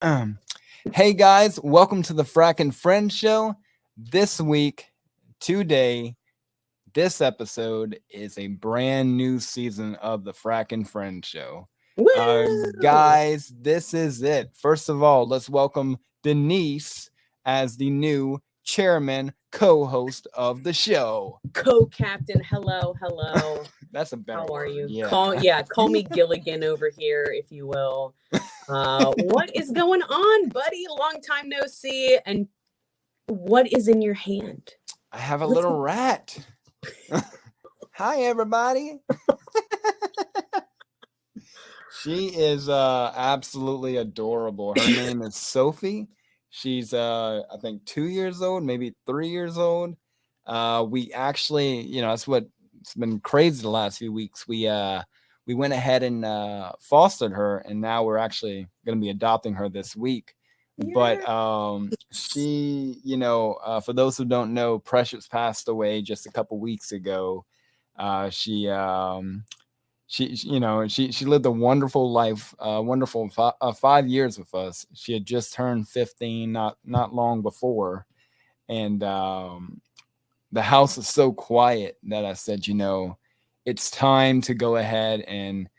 Um, hey guys, welcome to the Frack and Friend Show. This week, today, this episode is a brand new season of the Frack and Friend Show. Uh, Woo! guys, this is it. First of all, let's welcome Denise as the new chairman, co-host of the show. Co-captain, hello. That's a better How are word. you? Yeah. Call me Gilligan over here, if you will. What is going on, buddy? Long time no see. And what is in your hand? I have a What's little rat. Hi, everybody. She is absolutely adorable. Her name is Sophie. She's I think 2 years old, maybe 3 years old. We actually, that's what's been crazy the last few weeks. We went ahead and fostered her, and now we're actually going to be adopting her this week. But she, for those who don't know, Precious passed away just a couple weeks ago. She lived a wonderful life, 5 years with us. She had just turned 15 not long before, and the house is so quiet that I said, it's time to go ahead and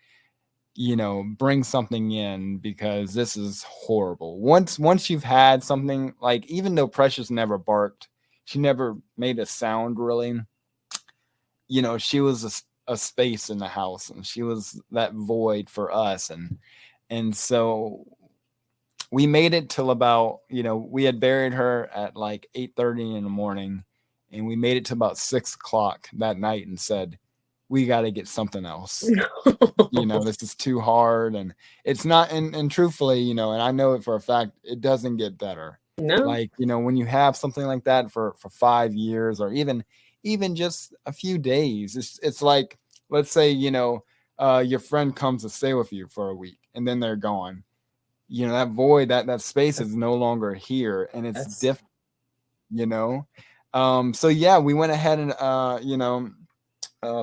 bring something in, because this is horrible. Once you've had something, like, even though Precious never barked, she never made a sound really. She was a space in the house, and she was that void for us, and so we made it till about, we had buried her at like 8:30 in the morning, and we made it to about 6 o'clock that night and said, we got to get something else. This is too hard, and it's not, and truthfully, and I know it for a fact, it doesn't get better. No. Like, when you have something like that for 5 years, or even just a few days, it's like, let's say, your friend comes to stay with you for a week and then they're gone. That void, that space is no longer here, and it's different. So yeah, we went ahead and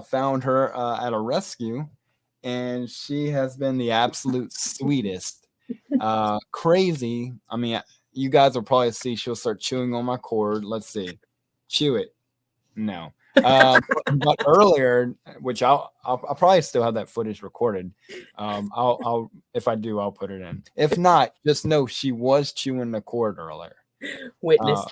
found her at a rescue, and she has been the absolute sweetest. Crazy. I mean, you guys will probably see she'll start chewing on my cord. Let's see. Chew it. No. But earlier, which I'll probably still have that footage recorded. I'll if I do, I'll put it in. If not, just know she was chewing the cord earlier. Witness.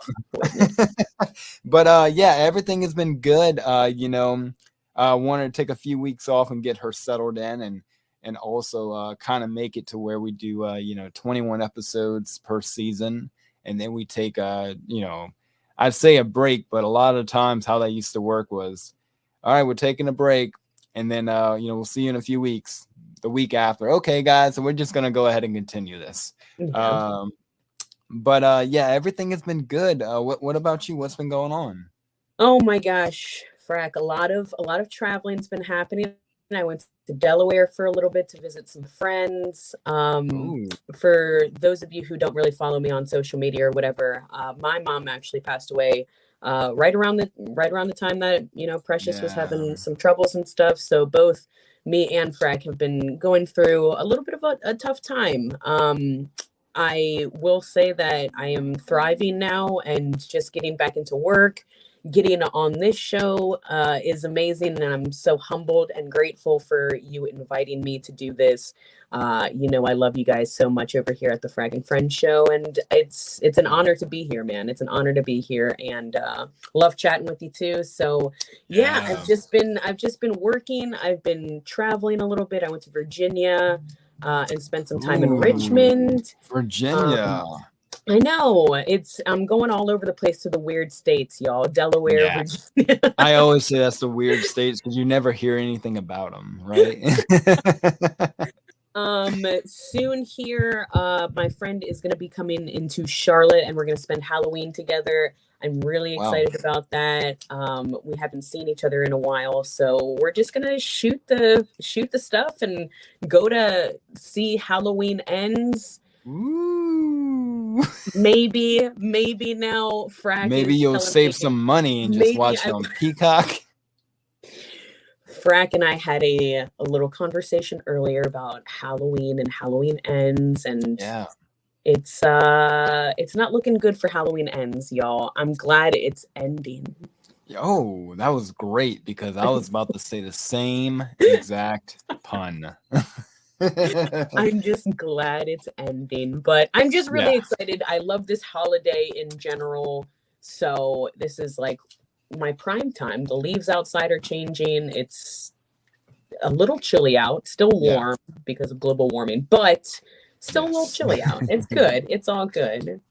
But yeah, everything has been good. I wanted to take a few weeks off and get her settled in, and also kind of make it to where we do 21 episodes per season, and then we take I'd say a break, but a lot of times how that used to work was, all right, we're taking a break, and then we'll see you in a few weeks. The week after, okay, guys, so we're just gonna go ahead and continue this. Yeah. But yeah, everything has been good. What about you? What's been going on? Oh my gosh, Frack, a lot of traveling's been happening. I went to Delaware for a little bit to visit some friends. Ooh. For those of you who don't really follow me on social media or whatever, my mom actually passed away right around the time that Precious was having some troubles and stuff. So both me and Frack have been going through a little bit of a tough time. I will say that I am thriving now and just getting back into work. Getting on this show is amazing, and I'm so humbled and grateful for you inviting me to do this. I love you guys so much over here at the Frag and Friends show, and it's an honor to be here, man. It's an honor to be here, and love chatting with you too. So yeah, I've just been working. I've been traveling a little bit. I went to Virginia and spent some time in Richmond. Virginia. I know, I'm going all over the place to the weird states, y'all. Delaware, Virginia. I always say that's the weird states because you never hear anything about them, right? Soon here, my friend is going to be coming into Charlotte, and we're going to spend Halloween together. I'm really excited about that. We haven't seen each other in a while, so we're just going to shoot the stuff and go to see Halloween Ends. Ooh. Maybe now Frack. Maybe you'll save some money and just watch it on Peacock. Frack and I had a little conversation earlier about Halloween and Halloween Ends, and It's not looking good for Halloween ends, y'all. I'm glad it's ending. Oh, that was great because I was about to say the same exact pun. I'm just glad it's ending, but I'm just really excited. I love this holiday in general. So this is like my prime time. The leaves outside are changing. It's a little chilly out, still warm because of global warming, but still a little chilly out. It's good. It's all good.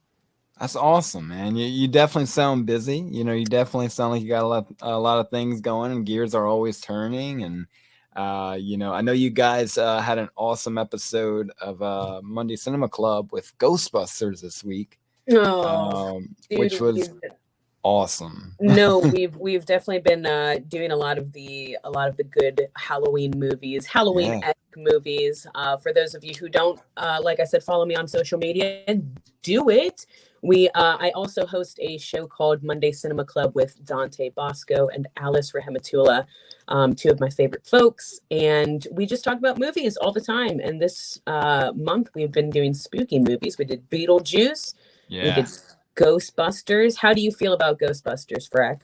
That's awesome, man. You definitely sound busy. You definitely sound like you got a lot of things going, and gears are always turning. And I know you guys had an awesome episode of Monday Cinema Club with Ghostbusters this week, dude, which was awesome. No, we've definitely been doing a lot of the good Halloween movies, Halloween-esque movies. For those of you who don't, like I said, follow me on social media, do it. I also host a show called Monday Cinema Club with Dante Bosco and Alice Rahematula, two of my favorite folks, and we just talk about movies all the time. And this month we've been doing spooky movies. We did Beetlejuice. We did Ghostbusters. How do you feel about Ghostbusters, Frack?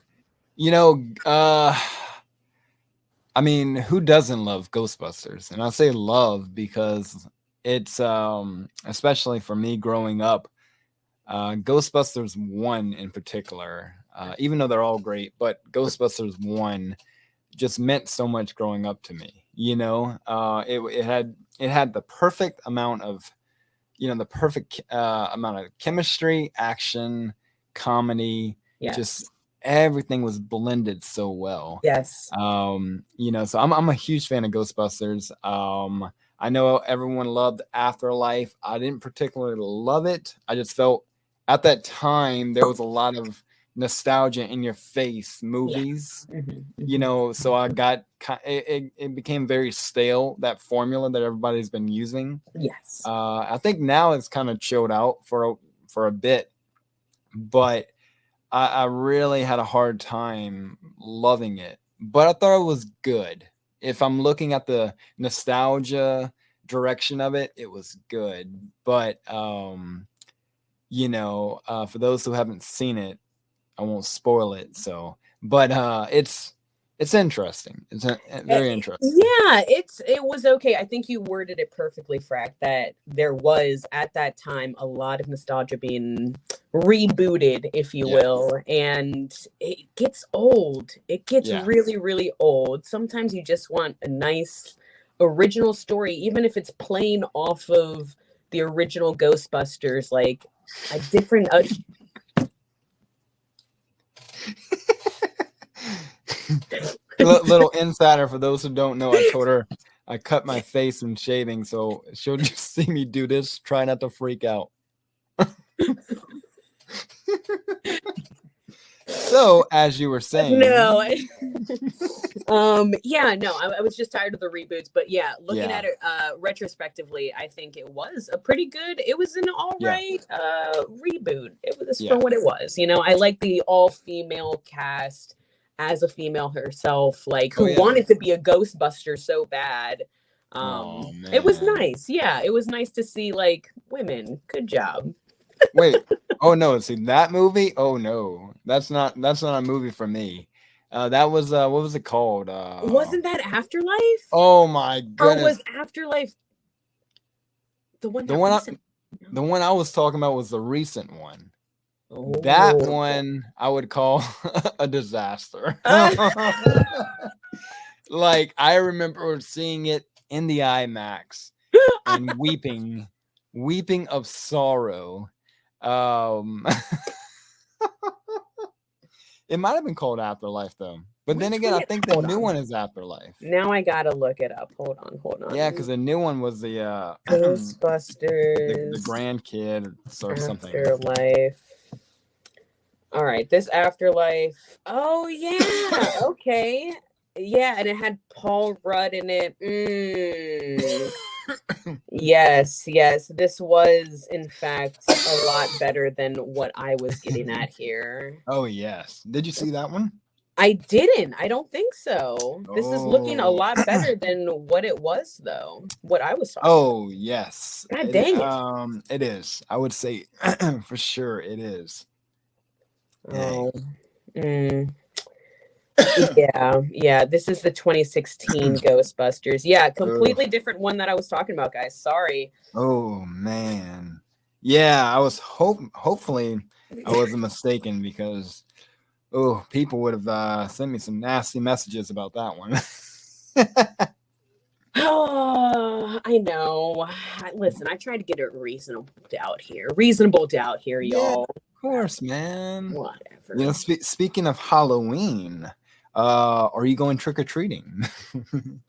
I mean, who doesn't love Ghostbusters? And I say love because it's especially for me growing up, Ghostbusters 1 in particular, even though they're all great, but Ghostbusters 1 just meant so much growing up to me. It had the perfect amount of amount of chemistry, action, comedy, just everything was blended so well. Yes. So I'm a huge fan of Ghostbusters. I know everyone loved Afterlife. I didn't particularly love it. I just felt at that time there was a lot of nostalgia in your face movies. So I got it became very stale, that formula that everybody's been using. I think now it's kind of chilled out for a bit, but I really had a hard time loving it, but I thought it was good. If I'm looking at the nostalgia direction of it, it was good. But for those who haven't seen it, I won't spoil it. So, but it's interesting. It's very interesting. Yeah, it was okay. I think you worded it perfectly, Frack, that there was at that time a lot of nostalgia being rebooted, if you will, and it gets old. It gets really, really old. Sometimes you just want a nice original story, even if it's playing off of the original Ghostbusters, like a different Little insider for those who don't know, I told her I cut my face in shaving, so she'll just see me do this. Try not to freak out. So, as you were saying, I was just tired of the reboots, but looking at it retrospectively, I think it was it was an all right reboot. It was for what it was. I like the all-female cast as a female herself, who wanted to be a Ghostbuster so bad. It was nice. It was nice to see women. Good job. Wait. Oh no, see that movie? Oh no. That's not a movie for me. That was what was it called? Wasn't that Afterlife? Oh my goodness. Or was Afterlife the one I was talking about was the recent one. Oh. That one I would call a disaster. Like I remember seeing it in the IMAX and weeping of sorrow. It might have been called Afterlife though, but then again, I think the new one is Afterlife. Now I gotta look it up. Hold on. Yeah, because the new one was the Ghostbusters, the grandkid or something. Afterlife. All right, this Afterlife. Oh yeah, okay, yeah, and it had Paul Rudd in it. Yes, this was in fact a lot better than what I was getting at here. Oh yes, did you see that one? I didn't. I don't think so. This is looking a Oh, lot better than what it was, though. What I was talking oh yes, about. God dang it. it is. I would say for sure it is. Dang. Oh. Mm. Yeah. This is the 2016 Ghostbusters. Yeah, Ugh. completely different one that I was talking about, guys. Sorry. Oh man. Yeah, I was hopefully I wasn't mistaken because people would have sent me some nasty messages about that one. Oh, I know. Listen, I tried to get a reasonable doubt here, Yeah, y'all. of course, man. Whatever. You know, speaking of Halloween, are you going trick or treating?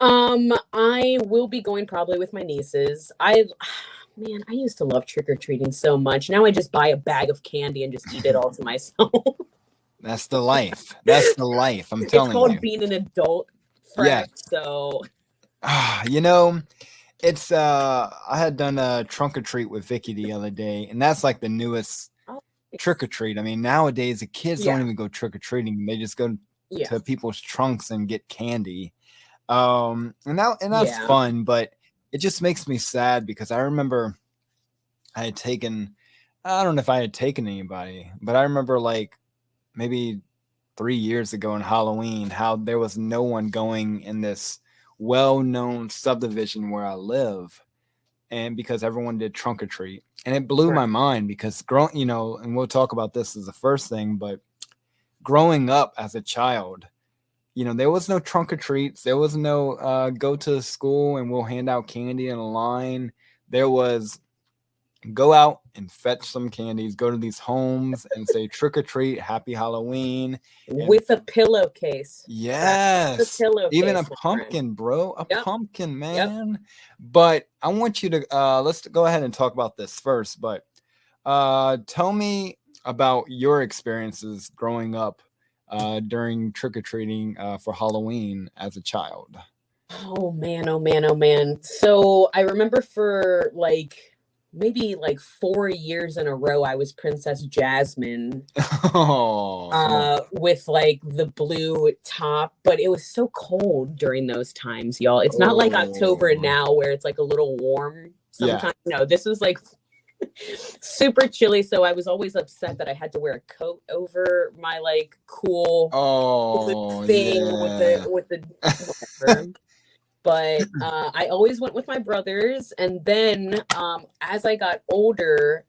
I will be going probably with my nieces. Man, I used to love trick or treating so much. Now I just buy a bag of candy and just eat it all to myself. That's the life. That's the life. I'm It's telling called you. being an adult, Frack. Yeah. So, You know, it's I had done a trunk or treat with Vicky the other day, and that's like the newest trick or treat. I mean, nowadays the kids don't even go trick or treating; they just go to people's trunks and get candy. And that's fun, but it just makes me sad because I remember I don't know if I had taken anybody, but I remember like maybe 3 years ago in Halloween how there was no one going in this well-known subdivision where I live, and because everyone did trunk or treat, and it blew my mind because and we'll talk about this as the first thing, but growing up as a child, there was no trunk or treats, there was no go to school and we'll hand out candy in a line. There was go out and fetch some candies, go to these homes and say trick or treat, happy Halloween, with a pillowcase. Yes, even a pumpkin, bro, a pumpkin, man. But I want you to let's go ahead and talk about this first. But tell me about your experiences growing up during trick or treating for Halloween as a child. Oh man. So I remember for maybe 4 years in a row, I was Princess Jasmine. With the blue top, but it was so cold during those times, y'all. It's not like October now where it's like a little warm sometimes. No, this was like super chilly, so I was always upset that I had to wear a coat over my cool thing with the whatever. But I always went with my brothers. And then as I got older,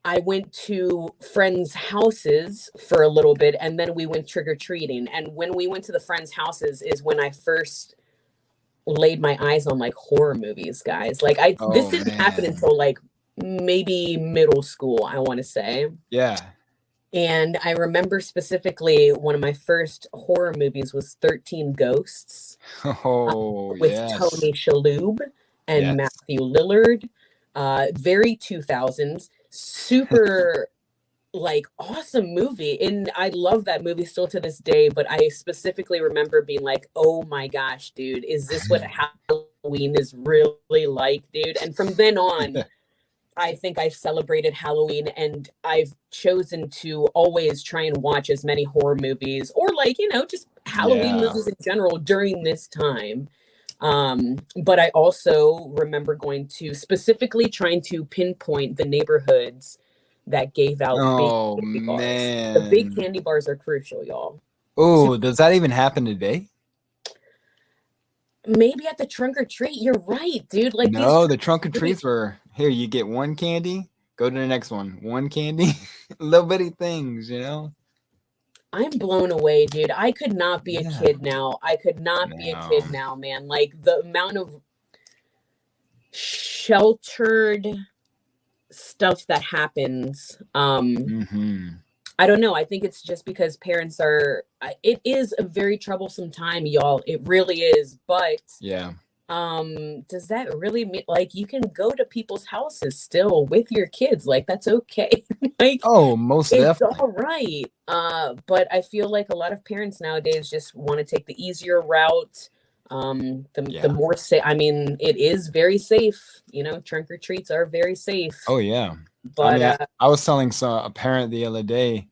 I went to friends' houses for a little bit. And then we went trick-or-treating. And when we went to the friends' houses is when I first laid my eyes on horror movies, guys. This didn't happen until maybe middle school, I want to say. Yeah. And I remember specifically one of my first horror movies was 13 Ghosts with Tony Shalhoub and Matthew Lillard. Very 2000s, super awesome movie. And I love that movie still to this day. But I specifically remember being like, oh my gosh, dude, is this what Halloween is really like, dude? And from then on, I think I've celebrated Halloween, and I've chosen to always try and watch as many horror movies or just Halloween movies in general during this time. But I also remember going to specifically trying to pinpoint the neighborhoods that gave out big candy bars. The big candy bars are crucial, y'all. Oh, does that even happen today? Maybe at the trunk or treat. You're right, dude. No, the trunk or treats were here. You get one candy, go to the next one. One candy, little bitty things, I'm blown away, dude. I could not be a kid now. I could not be a kid now, man. The amount of sheltered stuff that happens. I don't know. I think it's just because parents it is a very troublesome time, y'all. It really is. But does that really mean you can go to people's houses still with your kids? That's okay. Most definitely. It's all right. But I feel like a lot of parents nowadays just want to take the easier route. The more safe. I mean, it is very safe. Trunk or treats are very safe. Oh yeah. But I was telling a parent the other day,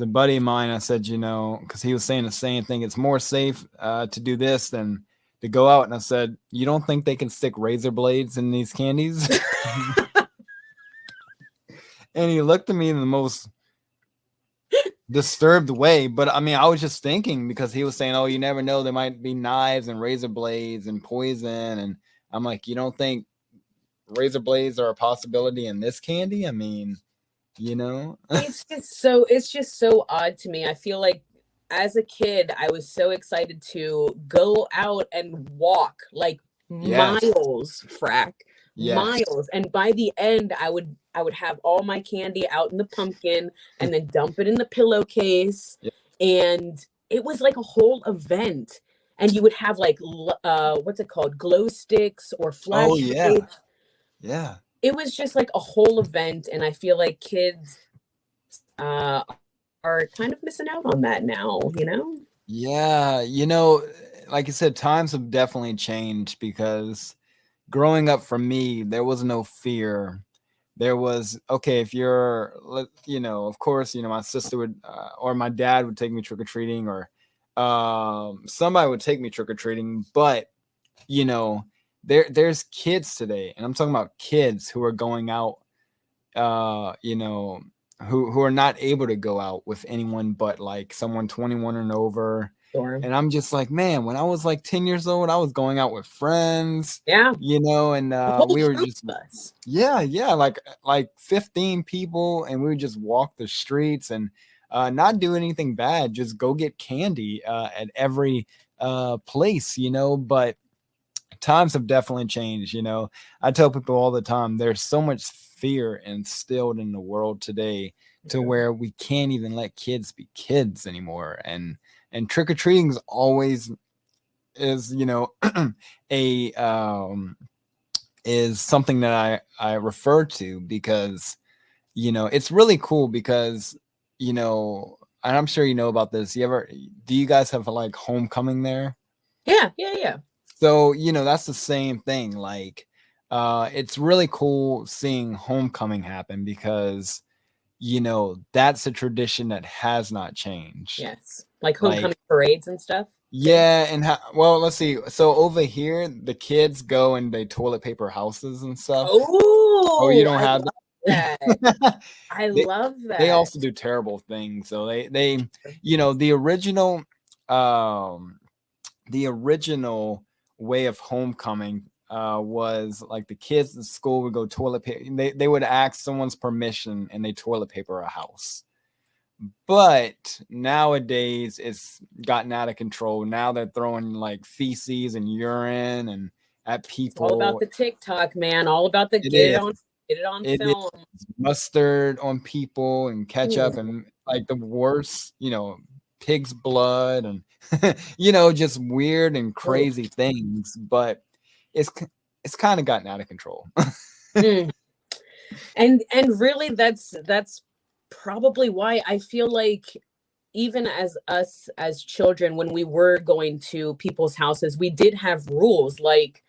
a buddy of mine. I said, because he was saying the same thing. It's more safe to do this than to go out. And I said, you don't think they can stick razor blades in these candies? And he looked at me in the most disturbed way. But I mean, I was just thinking, because he was saying, oh, you never know, there might be knives and razor blades and poison. And I'm like, you don't think razor blades are a possibility in this candy? I mean, it's just so odd to me. I feel like as a kid, I was so excited to go out and walk like miles, Frack, miles. And by the end, I would have all my candy out in the pumpkin and then dump it in the pillowcase. And it was like a whole event. And you would have like, what's it called? Glow sticks or flashlights. Yeah. It was just like a whole event. And I feel like kids are kind of missing out on that now, Yeah. Like you said, times have definitely changed, because growing up for me, there was no fear. There was, okay, if you're, of course, my sister would, or my dad would take me trick-or-treating, or somebody would take me trick-or-treating. But, there's kids today, and I'm talking about kids who are going out, who are not able to go out with anyone but like someone 21 and over. Sure. And I'm just like, man, when I was like 10 years old, I was going out with friends. Yeah. And we were just like 15 people, and we would just walk the streets and not do anything bad, just go get candy at every place, but times have definitely changed. I tell people all the time, there's so much fear instilled in the world today to where we can't even let kids be kids anymore. And trick-or-treating is always is is something that I refer to, because it's really cool, because and I'm sure you know about this. Do you guys have like homecoming there? Yeah. So, that's the same thing. Like, it's really cool seeing homecoming happen, like, that's a tradition that has not changed. Yes. Like homecoming parades and stuff. Yeah. And well, let's see. So over here, the kids go and they toilet paper houses and stuff. Oh, you don't have that? I love that. They also do terrible things. So they the original way of homecoming was like the kids in school would go toilet paper. They would ask someone's permission and they toilet paper a house. But nowadays it's gotten out of control. Now they're throwing like feces and urine and at people. It's all about the TikTok, man. All about the get it on film. Mustard on people and ketchup and like the worst, pig's blood and just weird and crazy things. But it's kind of gotten out of control. And really that's probably why I feel like even as us as children, when we were going to people's houses, we did have rules like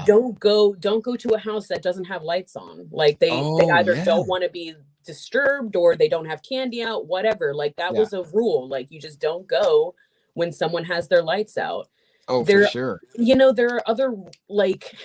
don't go to a house that doesn't have lights on. Like they either don't want to be disturbed or they don't have candy out, whatever. Like that was a rule. Like you just don't go when someone has their lights out. For sure. There are other like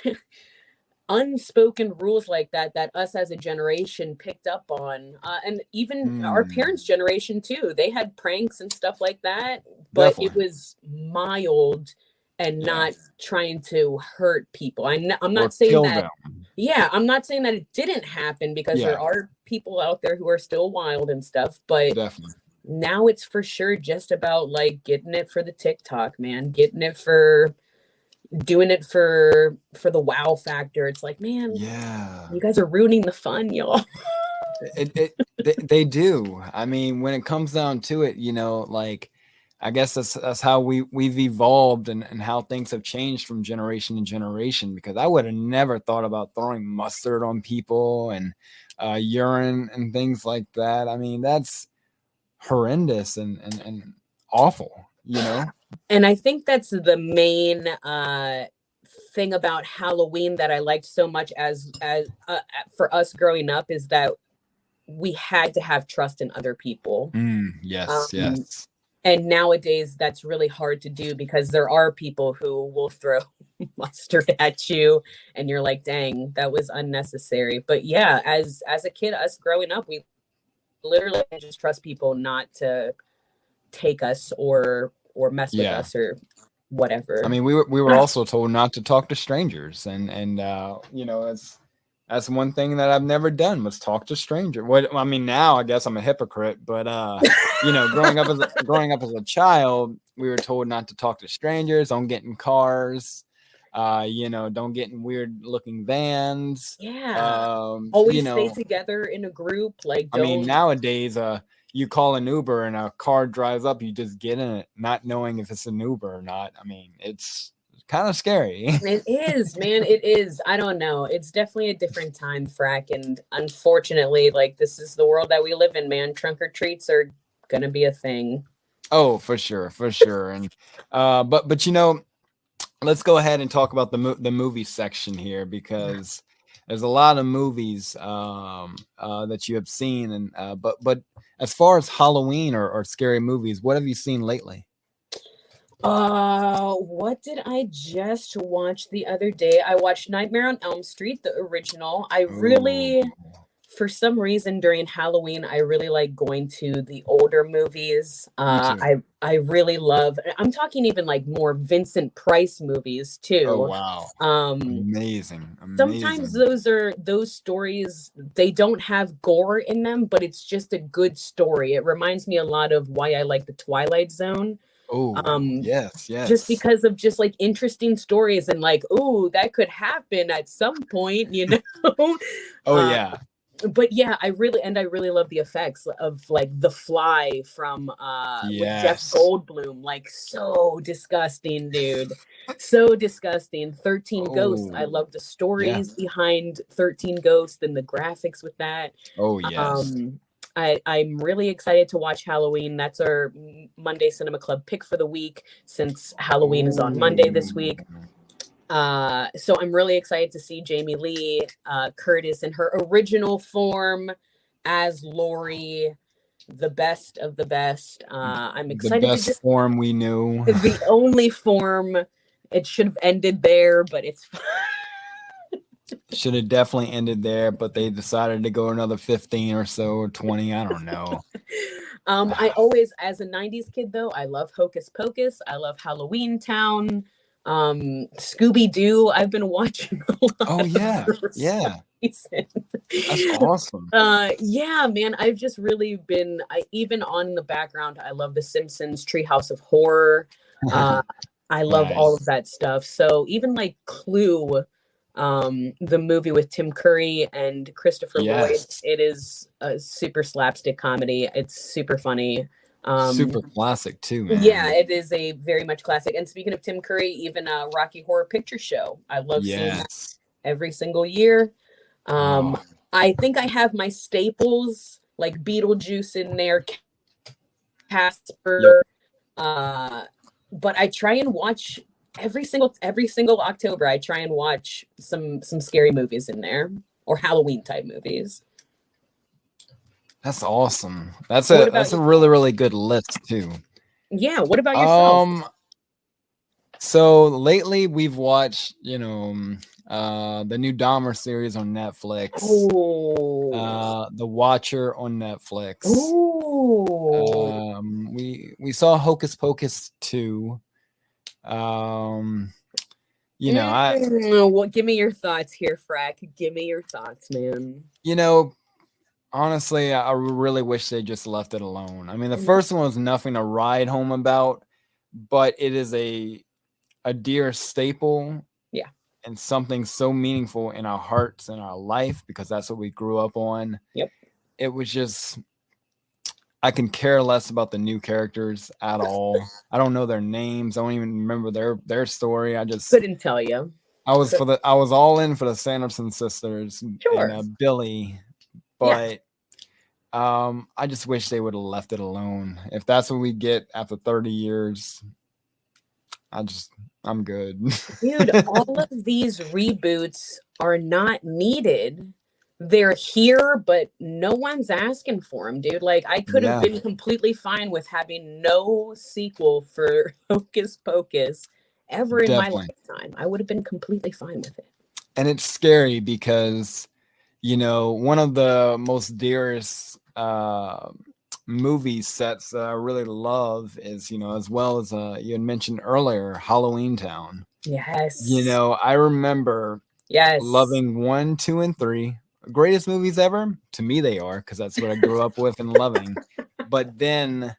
unspoken rules like that us as a generation picked up on, and even our parents' generation too. They had pranks and stuff like that, but it was mild and not trying to hurt people. I'm not saying that. I'm not saying that it didn't happen, because there are people out there who are still wild and stuff. But now it's for sure just about like getting it for the TikTok, man. Getting it for doing it for the wow factor. It's like, man, you guys are ruining the fun, y'all. They do. I mean, when it comes down to it, like, I guess that's how we've evolved and how things have changed from generation to generation, because I would have never thought about throwing mustard on people and urine and things like that. I mean, that's horrendous and awful, And I think that's the main thing about Halloween that I liked so much as for us growing up, is that we had to have trust in other people. Yes, Um, yes. and nowadays that's really hard to do because there are people who will throw mustard at you and you're like, dang, that was unnecessary. But yeah, as a kid, us growing up, we literally just trust people not to take us or mess with Yeah. us or I whatever. mean, we were also told not to talk to strangers, and you know, that's one thing that I've never done was talk to strangers. What I mean now, I guess I'm a hypocrite, but you know, growing up as a child, we were told not to talk to strangers, don't get in cars, you know, don't get in weird looking vans, Yeah. you Always stay know. together in a group. Like, I mean, don't. nowadays, you call an Uber and a car drives up, you just get in it, not knowing if it's an Uber or not. I mean, it's kind of scary. It is, man. It is. I don't know. It's definitely a different time, Frack. And unfortunately, like, this is the world that we live in, man. Trunk or treats are going to be a thing. Oh, for sure, for sure. And but you know, let's go ahead and talk about the movie section here because there's a lot of movies that you have seen, and but as far as Halloween or scary movies, what have you seen lately? What did I just watch the other day? I watched Nightmare on Elm Street, the original. I Oh, really, for some reason during Halloween, I really like going to the older movies. me too. I really love, I'm talking even like more Vincent Price movies Oh too. wow, Um, amazing, Sometimes amazing. those stories, they don't have gore in them, but it's just a good story. It reminds me a lot of why I like the Twilight Zone. Oh Um, yes, just yes. because of just like interesting stories and like, oh, that could happen at some point, you know. Oh uh, yeah, but yeah, I really love the effects of like The Fly from with Jeff yes. Goldblum. Like, so disgusting, dude. So disgusting. 13 Ghosts. I Oh love the yeah. stories behind 13 Ghosts and the graphics with that. Oh yes. Um, I'm really excited to watch Halloween. That's our Monday Cinema Club pick for the week since Halloween is on Monday this Oh week. So I'm really excited to see Jamie Lee Curtis in her original form as Laurie, the best of the best. I'm the excited to best just form we knew. the only form. It should have ended there, but it's fine. Should have definitely ended there, but they decided to go another 15 or so or 20. I don't know. I always, as a 90s kid, though, I love Hocus Pocus. I love Halloween Town. Scooby Doo, I've been watching a Oh lot yeah. for some Yeah. reason. That's awesome. Yeah, man, I've just really been, even on in the background, I love The Simpsons, Treehouse of Horror. Uh, I love all of Nice. that stuff. So even like Clue, the movie with Tim Curry and Christopher Lloyd, Yes. it is a super slapstick comedy. It's super funny. Um, Super classic too, yeah, man. it is a very much classic. And speaking of Tim Curry, even Rocky Horror Picture Show, I love seeing that Yes. every single year. Um, Oh, I think I have my staples like Beetlejuice in there, yep. Casper, uh, but I try and watch every single October. I try and watch some scary movies in there or Halloween type movies. That's awesome. What about That's a you? really, really good list too. Yeah, what about yourself? Um, so lately we've watched, you know, the new Dahmer series on Netflix, Oh, The Watcher on Netflix. oh. We saw Hocus Pocus 2. Um, you know, Well, give me your thoughts here, Frack. Give me your thoughts, man. you know, honestly, I really wish they just left it alone. I mean, the first one was nothing to ride home about, but it is a dear staple Yeah. and something so meaningful in our hearts and our life because that's what we grew up on. Yep. It was just I can care less about the new characters at all. I don't know their names. I don't even remember their story. Couldn't tell you. I was all in for the Sanderson sisters and Sure. Billy, Yeah. but I just wish they would have left it alone. If that's what we get after 30 years, I'm good. Dude, all of these reboots are not needed. they're here, but no one's asking for them, dude. Like, I could have Yeah, been completely fine with having no sequel for Hocus Pocus ever in my definitely. lifetime. I would have been completely fine with it. And it's scary because, one of the most dearest movie sets that I really love is, as well as you had mentioned earlier, Halloween Town. Yes. I remember Yes. loving 1, 2, and 3. Greatest movies ever? To me, they are, because that's what I grew up with and loving. But then,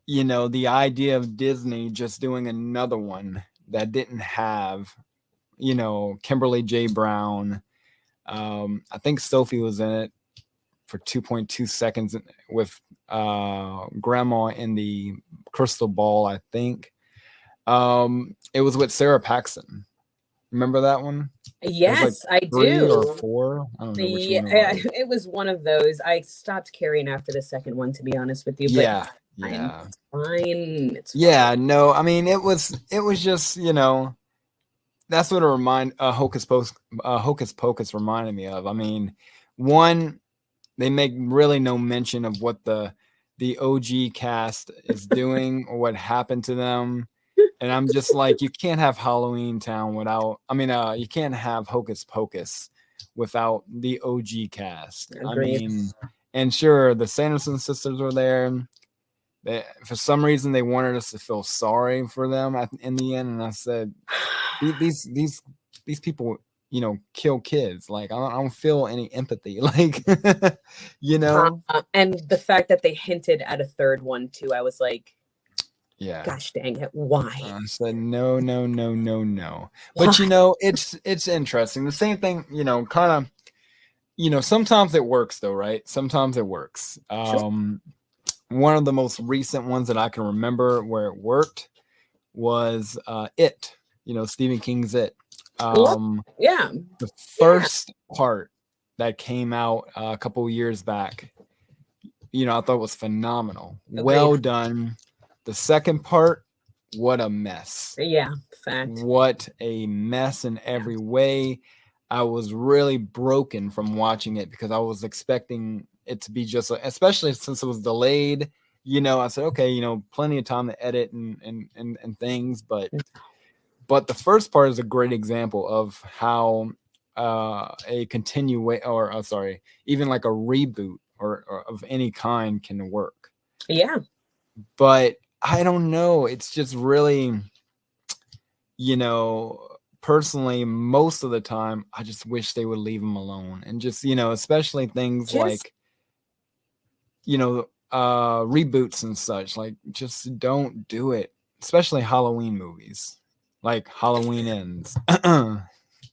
the idea of Disney just doing another one that didn't have, Kimberly J. Brown. I think Sophie was in it for 2.2 seconds with Grandma in the crystal ball, I think. It was with Sarah Paxton. Remember that one? It was like Yes, I 3 or do. 4. I don't know which Yeah, one it was. it was one of those. I stopped caring after the second one, to be honest with you, but Yeah, fine. yeah. It's fine. It's fine. Yeah, no, I mean it was just, that's what Hocus Pocus reminded me of. I mean, one, they make really no mention of what the OG cast is doing or what happened to them. And I'm just like, you can't have Halloween Town without, you can't have Hocus Pocus without the OG cast. I Agreed. mean, and sure, the Sanderson sisters were there. For some reason, they wanted us to feel sorry for them in the end. And I said, these people, kill kids. Like, I don't feel any empathy. Like, you know? And the fact that they hinted at a third one too, I was like, Yeah. gosh dang it, why? I said no, no, no, no, no. But Why? it's interesting. The same thing, kind of, sometimes it works though, right? Sometimes it works. Sure. One of the most recent ones that I can remember where it worked was It. Stephen King's It. Yeah. The first part that came out a couple years back, I thought was phenomenal. Agreed. Well done. The second part, what a mess. Yeah. Fact. What a mess in every way. I was really broken from watching it because I was expecting it to be just, especially since it was delayed. I said, okay, plenty of time to edit and things, but the first part is a great example of how a continuation, or sorry, even like a reboot or of any kind can work. Yeah. But I don't know. It's just really, personally, most of the time, I just wish they would leave them alone and just, especially things Just like, reboots and such. Like, just don't do it. Especially Halloween movies, like Halloween Ends.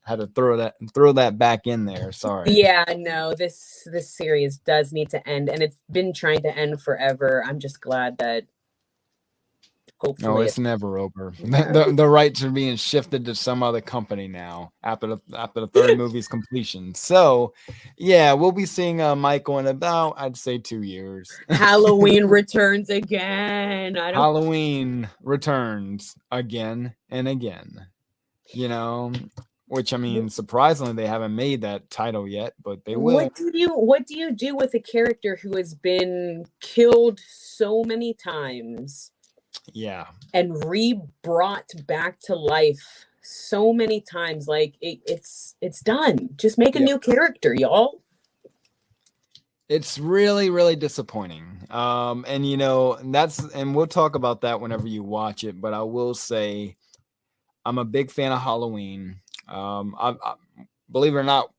Had to throw that back in there. Sorry. yeah, no, this series does need to end, and it's been trying to end forever. I'm just glad that No, hopefully it's never over. The rights are being shifted to some other company now after the third movie's completion. So, yeah, we'll be seeing Michael in about, I'd say, 2 years. Halloween returns again. I don't. Halloween returns again and again. Which, I mean, surprisingly, they haven't made that title yet, but they will. What do you do with a character who has been killed so many times? Yeah. And re-brought back to life so many times. Like it's done. Just make a new character, y'all. It's really, really disappointing. And and we'll talk about that whenever you watch it. But I will say, I'm a big fan of Halloween. I believe it or not,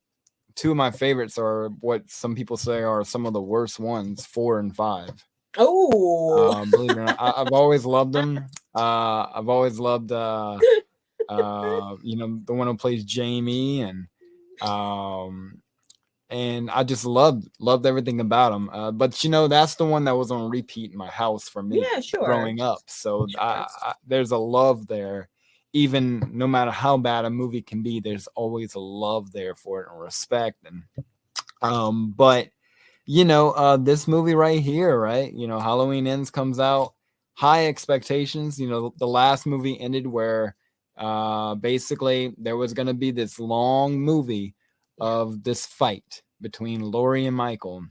two of my favorites are what some people say are some of the worst ones, 4 and 5. Oh, Believe it or not, I've always loved them. I've always loved, the one who plays Jamie, and I just loved everything about him. But that's the one that was on repeat in my house for me growing up. So there's a love there. Even no matter how bad a movie can be, there's always a love there for it and respect. And but this movie right here, right? Halloween Ends comes out, high expectations. The last movie ended where basically there was going to be this long movie of this fight between Laurie and Michael.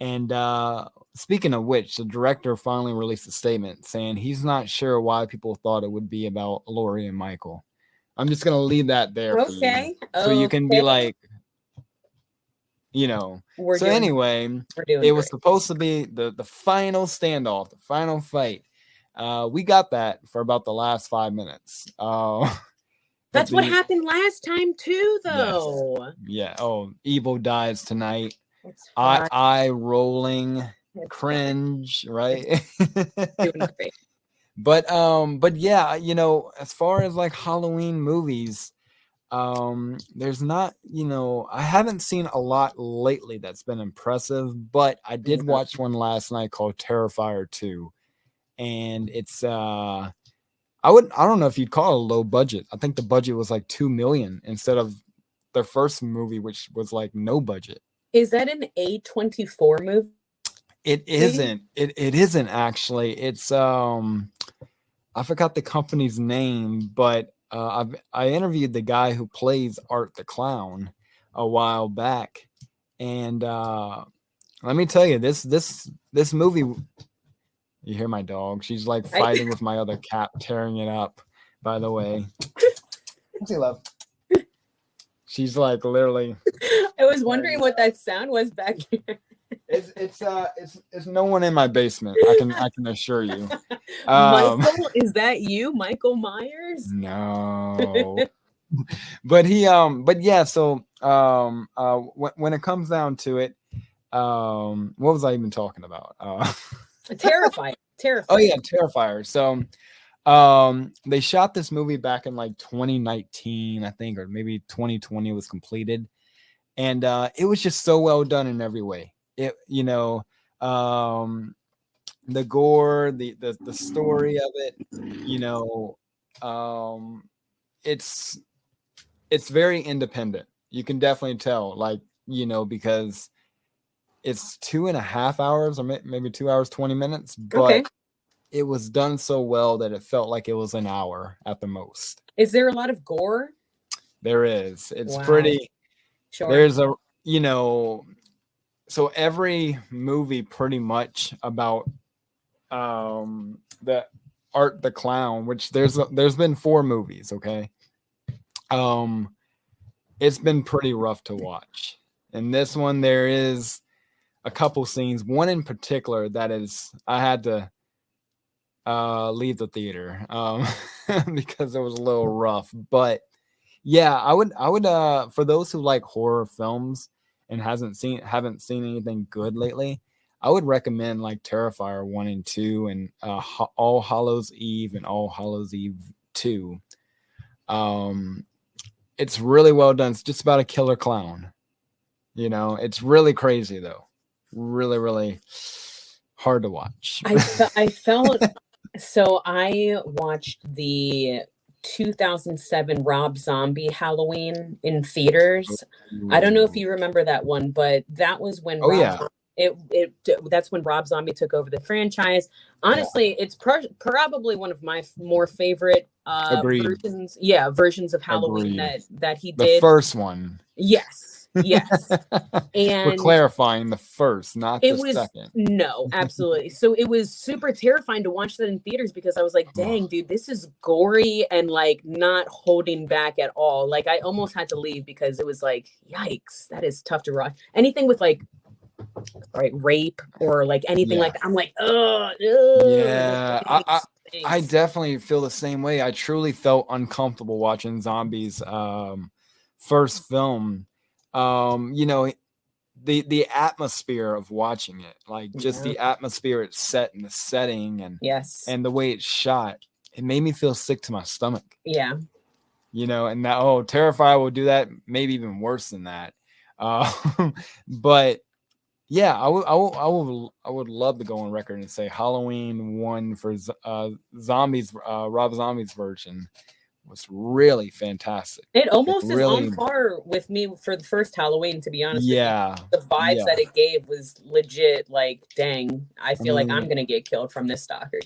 And speaking of which, the director finally released a statement saying he's not sure why people thought it would be about Laurie and Michael. I'm just gonna leave that there for you, so you can be like, So anyway, it was supposed to be the final standoff, the final fight. We got that for about the last 5 minutes. That's what happened last time too, though. Yes. Yeah. Oh, evil dies tonight. Eye rolling, cringe, right? Doing great. But yeah, as far as like Halloween movies, there's not, I haven't seen a lot lately that's been impressive, but I did watch one last night called Terrifier 2, and it's I don't know if you'd call it a low budget. I think the budget was like 2 million instead of their first movie, which was like no budget. Is that an A24 movie? It isn't. It isn't actually. It's I forgot the company's name, but I interviewed the guy who plays Art the Clown a while back, and let me tell you, this movie. You hear my dog? She's like fighting with my other cat, tearing it up. By the way, what's he love? She's like literally. I was wondering what that sound was back here. It's no one in my basement. I can assure you. Michael, is that you, Michael Myers? No. But yeah. So when it comes down to it, what was I even talking about? Terrifier. Oh yeah, Terrifier. So they shot this movie back in like 2019, I think, or maybe 2020 was completed, and it was just so well done in every way. It the gore, the story of it, it's very independent. You can definitely tell, like, because it's 2.5 hours or maybe 2 hours 20 minutes, but it was done so well that it felt like it was an hour at the most. Is there a lot of gore? There is. It's pretty. Sure. There's a so every movie pretty much about the Art the Clown, which there's been 4 movies, okay? It's been pretty rough to watch. In this one, there is a couple scenes, one in particular that is I had to leave the theater because it was a little rough. But yeah, I would for those who like horror films and haven't seen anything good lately, I would recommend like Terrifier 1 and 2 and All Hallows Eve and All Hallows Eve 2. It's really well done. It's just about a killer clown. It's really crazy though. Really, really hard to watch. I felt so. I watched the 2007 Rob Zombie Halloween in theaters. I don't know if you remember that one, but that was when that's when Rob Zombie took over the franchise. Honestly, it's probably one of my more favorite versions of Halloween that he did. The first one. Yes. And we're clarifying the first, not the second. No, absolutely. So it was super terrifying to watch that in theaters because I was like, dang, dude, this is gory and like not holding back at all. Like I almost had to leave because it was like, yikes, that is tough to watch. Anything with like rape or like anything like that, I'm like, yeah. I definitely feel the same way. I truly felt uncomfortable watching Zombies first film. The atmosphere of watching it, like just the atmosphere it's set in the setting and the way it's shot, it made me feel sick to my stomach. Yeah. And that Terrifier will do that, maybe even worse than that. But yeah, I would love to go on record and say Halloween 1 for Zombies, Rob Zombie's version was really fantastic. It almost is on par with me for the first Halloween, to be honest. Yeah. With you. The vibes that it gave was legit. Like, dang, I feel like I'm gonna get killed from this stalker,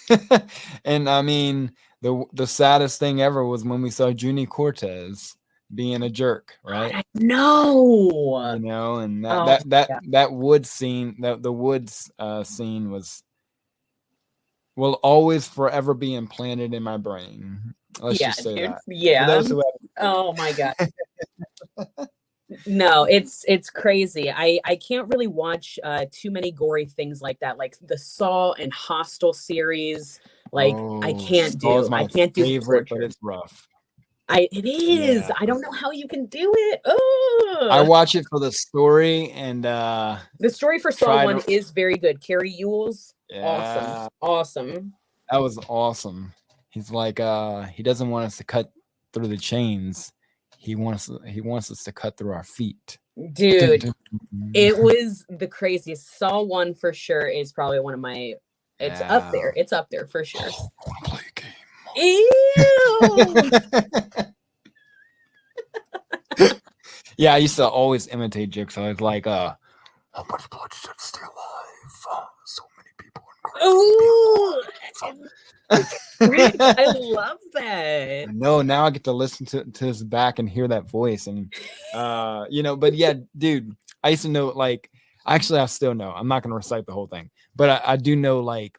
dude. And I mean, the saddest thing ever was when we saw Junie Cortez being a jerk, right? I know. You know, and Oh, yeah. that woods scene, the woods scene will always forever be implanted in my brain. Let's Yeah, just say dude. that. For Yeah. those who Oh my God. No, it's crazy. I can't really watch too many gory things like that, like the Saw and Hostel series. Like oh, Saw's I my can't do the favorite, but torture. it's rough. It is. Yeah. I don't know how you can do it. I Oh, watch it for the story and the story for Saw try 1 to is very good. Carrie Ewell's awesome. yeah, Awesome. that was awesome. He's like he doesn't want us to cut through the chains. He wants us to cut through our feet. Dun, Dude, dun, it dun. was the craziest. Saw 1 for sure is probably one of my it's up Yeah. there. It's up there for sure. Oh, I want to play a game. Ew. Yeah, I used to always imitate Jigsaw. I was like, how much blood should stay alive? So many people Ooh. are I love that. No, now I get to listen to his back and hear that voice. And you know, but yeah, dude, I used to know like actually I still know. I'm not gonna recite the whole thing, but I do know like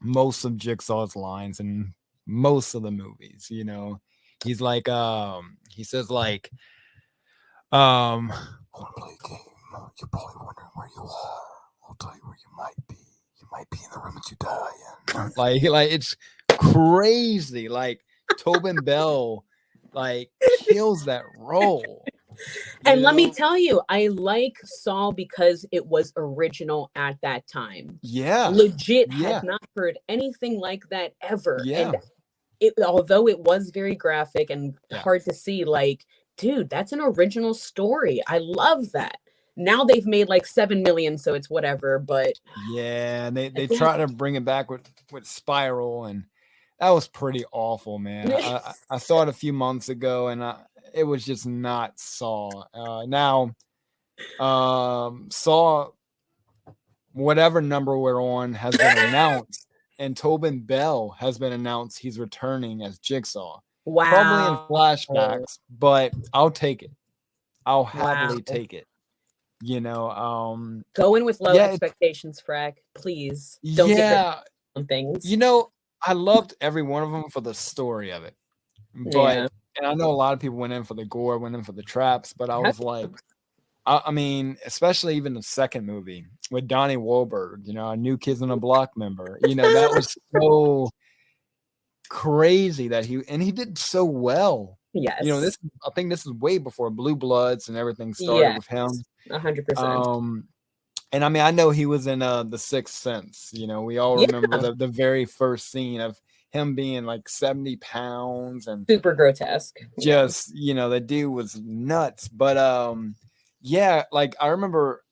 most of Jigsaw's lines and most of the movies, you know. He's like he says like I wanna play a game. You're probably wondering where you are. I'll tell you where you might be. You might be in the room that you die in. like it's crazy. Like Tobin Bell like kills that role. And let me tell you, I like Saul because it was original at that time. Yeah. Legit Yeah. had not heard anything like that ever. Yeah. And although it was very graphic and Yeah. hard to see, like, dude, that's an original story. I love that. Now they've made like 7 million, so it's whatever. But yeah, they again, try to bring it back with Spiral, and that was pretty awful, man. I saw it a few months ago, and it was just not Saw. Now, Saw, whatever number we're on, has been announced, and Tobin Bell has been announced he's returning as Jigsaw. wow. Probably in flashbacks, but I'll take it. I'll happily Wow. take it. You know, Go in with low yeah, expectations, Frack. Please don't yeah. get on things. You know, I loved every one of them for the story of it, but Yeah. and I know a lot of people went in for the gore, went in for the traps, but I was like, I mean, especially even the second movie with Donnie Wahlberg, you know, a New Kids on the Block member, you know, that was so crazy that he did so well. Yes. You know, I think this is way before Blue Bloods and everything started with him. 100%. And I mean, I know he was in The Sixth Sense. You know, we all remember the very first scene of him being like 70 pounds and super grotesque. Just, you know, the dude was nuts. But yeah, like I remember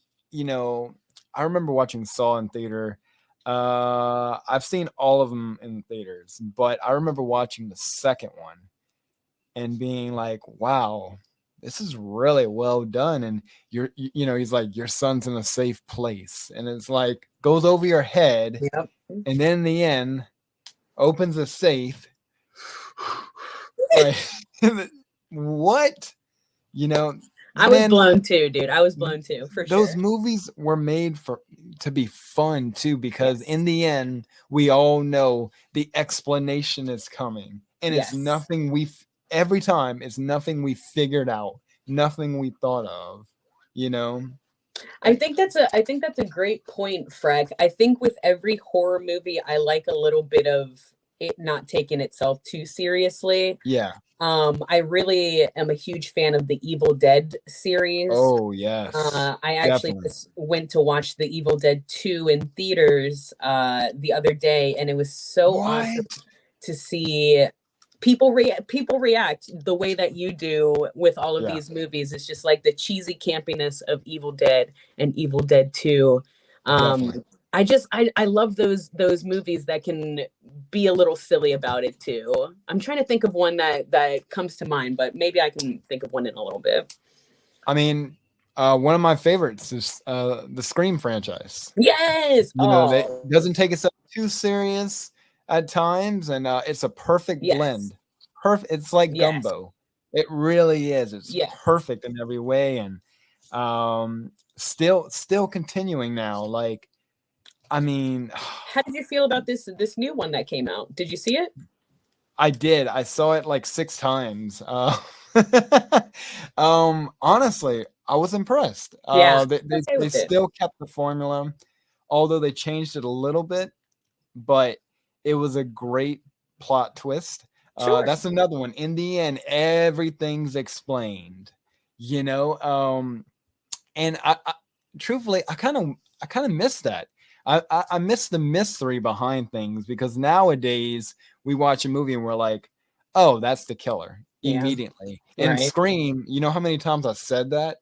watching Saw in theater. I've seen all of them in theaters, but I remember watching the second one and being like, wow, this is really well done. And you know, he's like, your son's in a safe place. And it's like, goes over your head. Yep. And then in the end, opens a safe. Like, what? You know, I was blown too, dude. I was blown too, for sure. Those movies were made to be fun too, because in the end, we all know the explanation is coming. And it's nothing every time it's nothing we figured out, nothing we thought of, you know. I think that's a great point, Frack. I think with every horror movie, I like a little bit of it not taking itself too seriously. Yeah. I really am a huge fan of the Evil Dead series. Oh yes. I actually just went to watch the Evil Dead 2 in theaters the other day, and it was so awesome to see people react the way that you do with all of these movies. It's just like the cheesy campiness of Evil Dead and Evil Dead 2. I love those movies that can be a little silly about it too. I'm trying to think of one that comes to mind, but maybe I can think of one in a little bit. I mean, one of my favorites is the Scream franchise. Yes. You know, it doesn't take itself too serious at times, and it's a perfect blend. Perfect. It's like gumbo. It really is. It's Yes. perfect in every way, and still continuing now. Like, I mean, How did you feel about this new one that came out? Did you see it? I did. I saw it like 6 times. Honestly, I was impressed. Yeah, They okay they with it. still kept the formula, although they changed it a little bit, but it was a great plot twist. Sure. That's another one. In the end, everything's explained. You know, and I truthfully, I kind of miss that. I miss the mystery behind things because nowadays we watch a movie and we're like, oh, that's the killer Yeah. immediately. And Right. Scream, you know how many times I said that?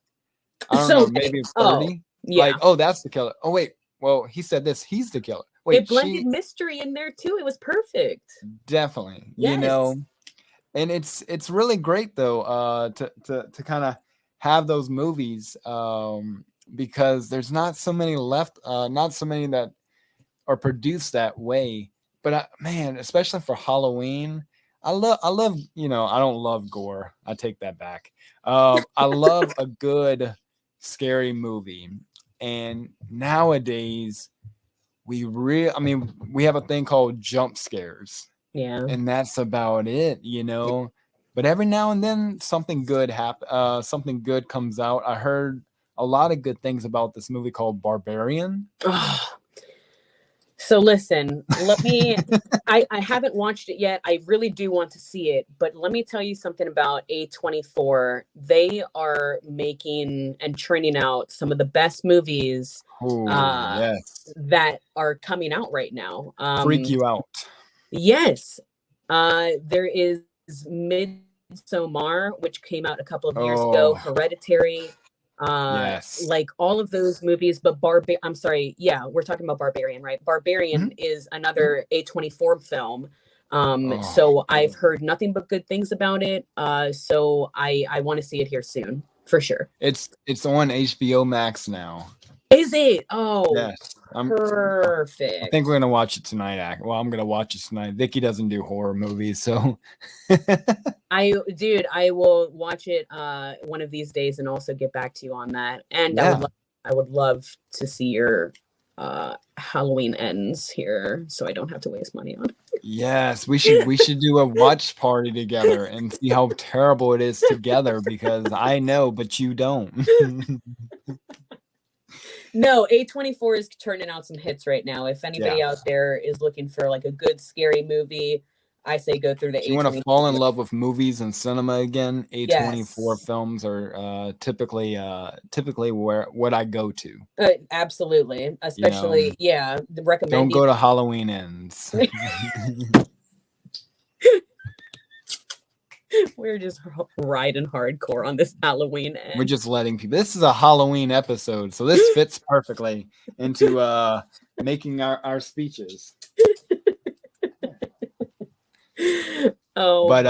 I don't So know, many. maybe Oh, 30. yeah. Like, oh, that's the killer. Oh, wait, well, he said this. He's the killer. It Wait, blended she mystery in there too. It was perfect. definitely, Yes. and it's really great though, to kind of have those movies, because there's not so many left, not so many that are produced that way. But man, especially for Halloween, I love I don't love gore. I take that back. I love a good scary movie, and nowadays I mean, we have a thing called jump scares, Yeah. and that's about it. But every now and then something good comes out. I heard a lot of good things about this movie called Barbarian. Oh, so listen, let me I haven't watched it yet. I really do want to see it, but let me tell you something about A24. They are making and churning out some of the best movies Oh uh yes, that are coming out right now. freak you out. Yes. There is Midsommar, which came out a couple of years ago, Oh Hereditary, yes. like all of those movies, but I'm sorry, yeah, we're talking about Barbarian, right? Barbarian Mhm. is another A24 film. Oh, So I've heard nothing but good things about it. So I want to see it here soon, for sure. it's on HBO Max now. Is it? Oh, Yes, I think we're perfect. gonna watch it tonight. Well, I'm gonna watch it tonight. Vicky doesn't do horror movies, so Dude, I will watch it one of these days and also get back to you on that. And yeah. I would love to see your Halloween ends here so I don't have to waste money on Yes, it. we should do a watch party together and see how terrible it is together because I know, but you don't. No, A24 is turning out some hits right now. If Yeah. anybody out there is looking for like a good scary movie, I say go through the If you want to A24. fall in love with movies and cinema again, A24 Yes. films are typically where what I go to. Absolutely. You know, Especially, yeah, the don't recommend go to Halloween Ends. we're just riding hardcore on this Halloween We're end. just letting people. This is a Halloween episode, so this fits perfectly into making our speeches. Oh But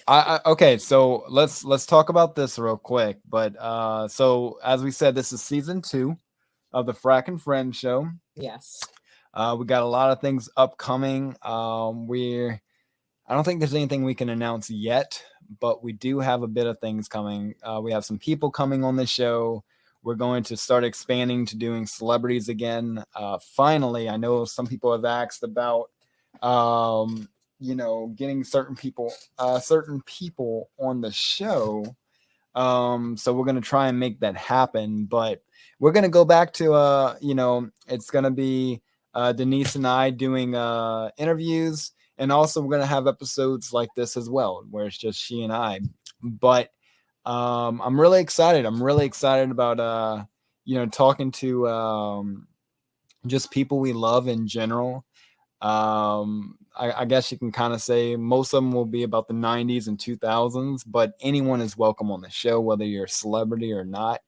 my. okay, so let's talk about this real quick. But so as we said, this is season 2 of the Frack and Friends show. Yes. We got a lot of things upcoming. I don't think there's anything we can announce yet, but we do have a bit of things coming. We have some people coming on the show. We're going to start expanding to doing celebrities again. Finally, I know some people have asked about, getting certain people on the show. So we're going to try and make that happen. But we're going to go back to, it's going to be Denise and I doing interviews. And also, we're going to have episodes like this as well, where it's just she and I. But I'm really excited. I'm really excited about, talking to just people we love in general. I guess you can kind of say most of them will be about the 90s and 2000s, but anyone is welcome on the show, whether you're a celebrity or not.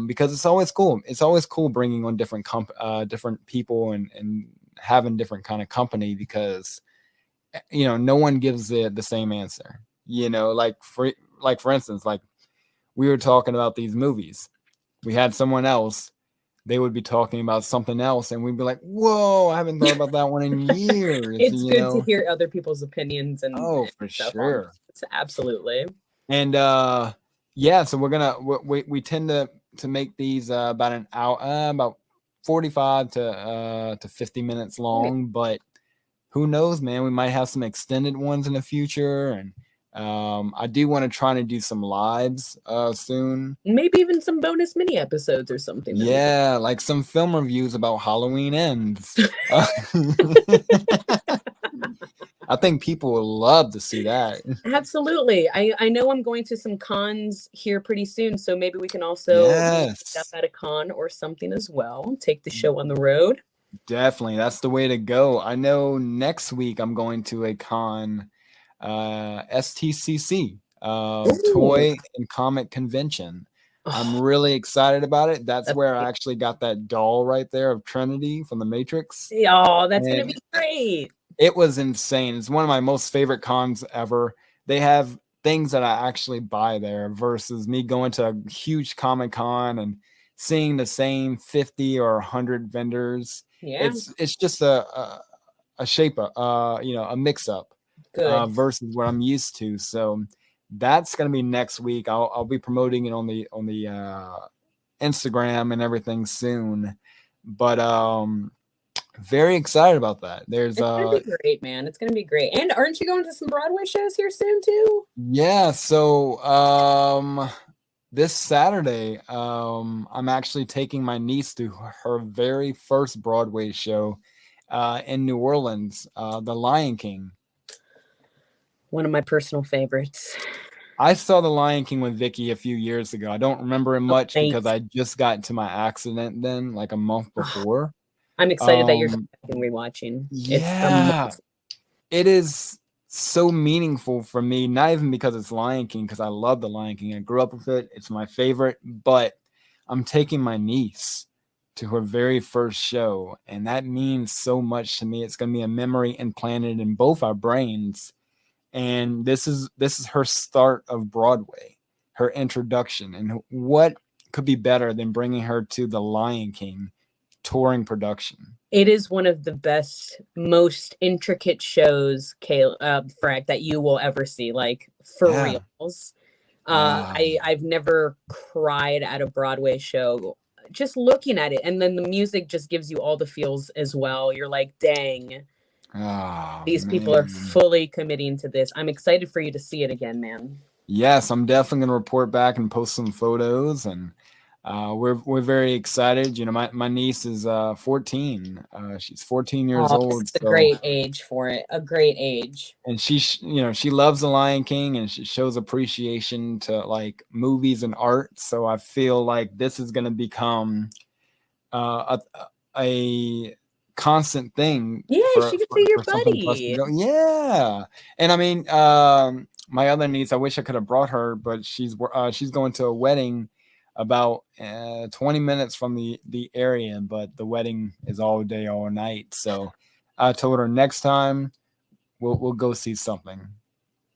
Because it's always cool. It's always cool bringing on different people and having different kind of company because no one gives the same answer. Like for instance, like we were talking about these movies. We had someone else, they would be talking about something else and we'd be like, whoa, I haven't thought about that one in years, It's good to hear other people's opinions and Oh, for stuff on sure. absolutely. And yeah, so we tend to make these about an hour, about 45 to 50 minutes long, but who knows, man, we might have some extended ones in the future. And I do want to try to do some lives soon. Maybe even some bonus mini episodes or something. Yeah, like some film reviews about Halloween Ends. I think people will love to see that. Absolutely. I know I'm going to some cons here pretty soon, so maybe we can also meet up at a con or something as well. Take the show on the road. Definitely, that's the way to go. I know next week I'm going to a con, STCC, Toy and Comic Convention. I'm really excited about it. That's where I actually got that doll right there of Trinity from the Matrix. Oh, that's going to be great. It was insane. It's one of my most favorite cons ever. They have things that I actually buy there versus me going to a huge Comic Con and seeing the same 50 or 100 vendors. Yeah. It's just a shape up, a mix up versus what I'm used to. So that's gonna be next week. I'll be promoting it on the Instagram and everything soon. But very excited about that. It's gonna be great, man. It's gonna be great. And aren't you going to some Broadway shows here soon too? Yeah, so this Saturday, I'm actually taking my niece to her very first Broadway show in New Orleans, The Lion King. One of my personal favorites. I saw The Lion King with Vicky a few years ago. I don't remember it much because I just got into my accident then, like a month before. I'm excited that you're rewatching. Yeah, it is so meaningful for me, not even because it's Lion King, because I love The Lion King. I grew up with it. It's my favorite, but I'm taking my niece to her very first show, and that means so much to me. It's going to be a memory implanted in both our brains, and this is her start of Broadway, her introduction, and what could be better than bringing her to The Lion King touring production? It is one of the best, most intricate shows, Frack, that you will ever see. Like, for reals. I've never cried at a Broadway show just looking at it. And then the music just gives you all the feels as well. You're like, dang, these people are fully committing to this. I'm excited for you to see it again, man. Yes, I'm definitely going to report back and post some photos, and we're very excited. You know, my niece is 14. She's 14 years old. It's a great age for it. A great age. And she loves The Lion King, and she shows appreciation to like movies and art. So I feel like this is going to become a constant thing. Yeah, she could be your buddy. Yeah, and I mean, my other niece, I wish I could have brought her, but she's going to a wedding about 20 minutes from the area, but the wedding is all day, all night. So I told her next time we'll go see something.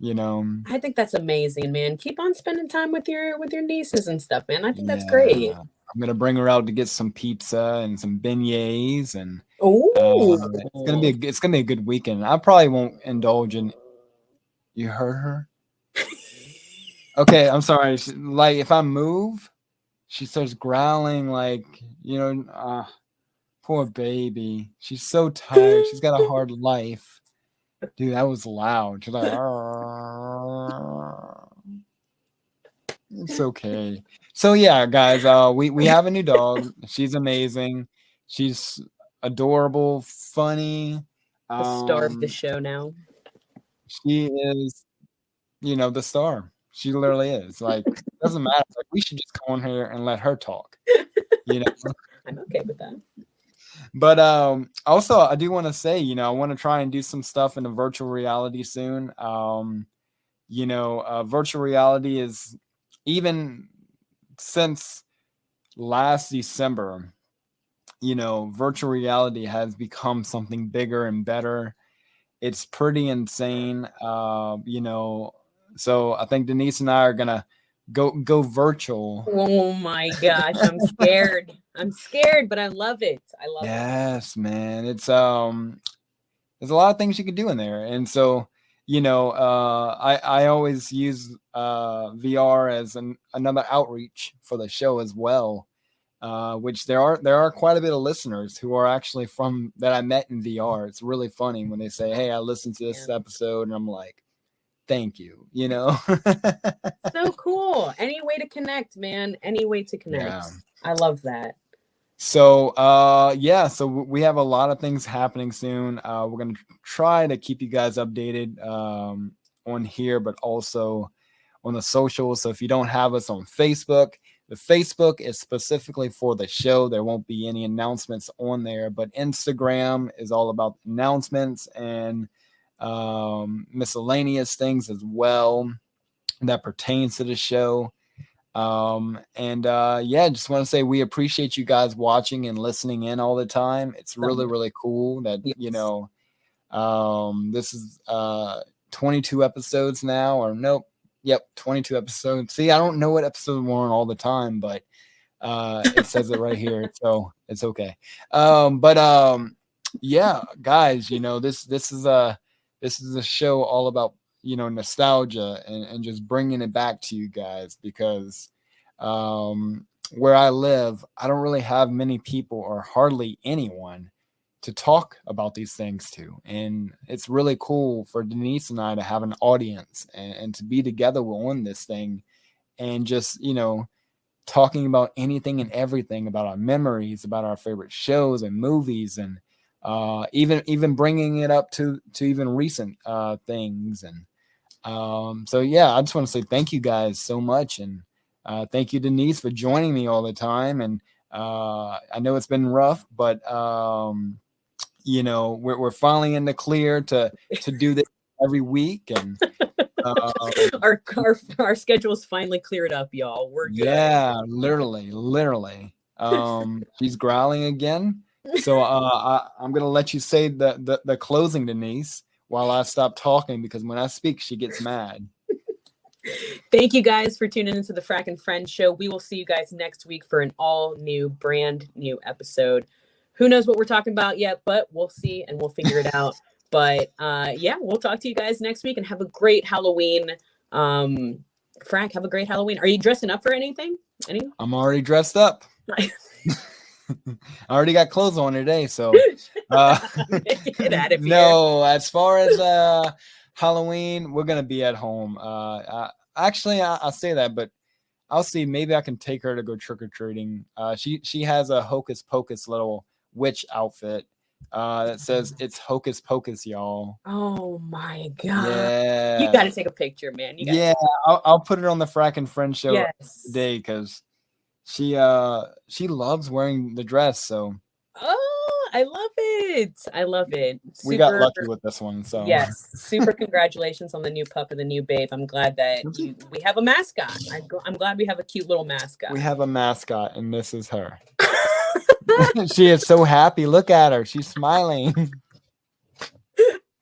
You know, I think that's amazing, man. Keep on spending time with your nieces and stuff, man. I think that's great. I'm gonna bring her out to get some pizza and some beignets, and it's gonna be a good weekend. I probably won't indulge in. You heard her? Okay, I'm sorry. Like if I move, she starts growling like, poor baby. She's so tired. She's got a hard life. Dude, that was loud. She's like, it's okay. So yeah, guys, we have a new dog. She's amazing. She's adorable, funny. The star of the show now. She is, the star. She literally is. Like, doesn't matter. Like, we should just go on here and let her talk. I'm okay with that. But also, I do want to say, I want to try and do some stuff in the virtual reality soon. Virtual reality is, even since last December, virtual reality has become something bigger and better. It's pretty insane. So I think Denise and I are gonna go virtual. Oh my gosh, I'm scared. I'm scared, but I love it. I love it. Yes, man. It's there's a lot of things you can do in there, and so I always use VR as another outreach for the show as well. Which there are quite a bit of listeners who are actually from that I met in VR. It's really funny when they say, "Hey, I listened to this episode," and I'm like, "Thank you." So cool. Any way to connect, man. Any way to connect. Yeah. I love that. So so we have a lot of things happening soon. We're gonna try to keep you guys updated on here, but also on the socials. So if you don't have us on Facebook, the Facebook is specifically for the show. There won't be any announcements on there, but Instagram is all about announcements and miscellaneous things as well that pertains to the show. Just want to say we appreciate you guys watching and listening in all the time. It's really, really cool that, this is 22 episodes now, or nope. Yep, 22 episodes. See, I don't know what episode we're on all the time, but it says it right here, so it's okay. Guys, this is a show all about nostalgia and just bringing it back to you guys, because where I live, I don't really have many people or hardly anyone to talk about these things to. And it's really cool for Denise and I to have an audience and to be together on this thing and just, talking about anything and everything, about our memories, about our favorite shows and movies, and even bringing it up to even recent things. And I just want to say thank you guys so much. And thank you, Denise, for joining me all the time. And I know it's been rough, but we're finally in the clear to do this every week. And our schedule's finally cleared up, y'all. We're good. Yeah, literally. She's growling again. So I'm gonna let you say the closing, Denise, while I stop talking, because when I speak, she gets mad. Thank you guys for tuning into the Frack and Friends show. We will see you guys next week for an all new, brand new episode. Who knows what we're talking about yet, but we'll see and we'll figure it out. But we'll talk to you guys next week, and have a great Halloween. Frack, have a great Halloween. Are you dressing up for anything? I'm already dressed up. I already got clothes on today, so get out of here. No, as far as Halloween, we're gonna be at home. Actually, I'll say that, but I'll see. Maybe I can take her to go trick or treating. She has a hocus pocus little witch outfit that says it's hocus pocus, y'all. Oh my god! Yeah, you got to take a picture, man. I'll put it on the Frack and Friends show today, because she loves wearing the dress. So I love it. We got lucky with this one. So yes, super congratulations on the new pup and the new babe. I'm glad that we have a mascot. I'm glad we have a cute little mascot. We have a mascot, and this is her. She is so happy. Look at her. She's smiling.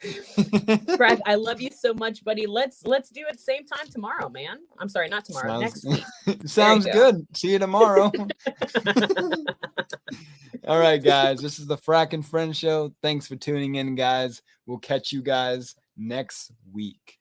Frack, I love you so much, buddy. Let's do it same time tomorrow, man. I'm sorry, not tomorrow. Next week. Sounds good. See you tomorrow. All right, guys. This is the Frack and Friends show. Thanks for tuning in, guys. We'll catch you guys next week.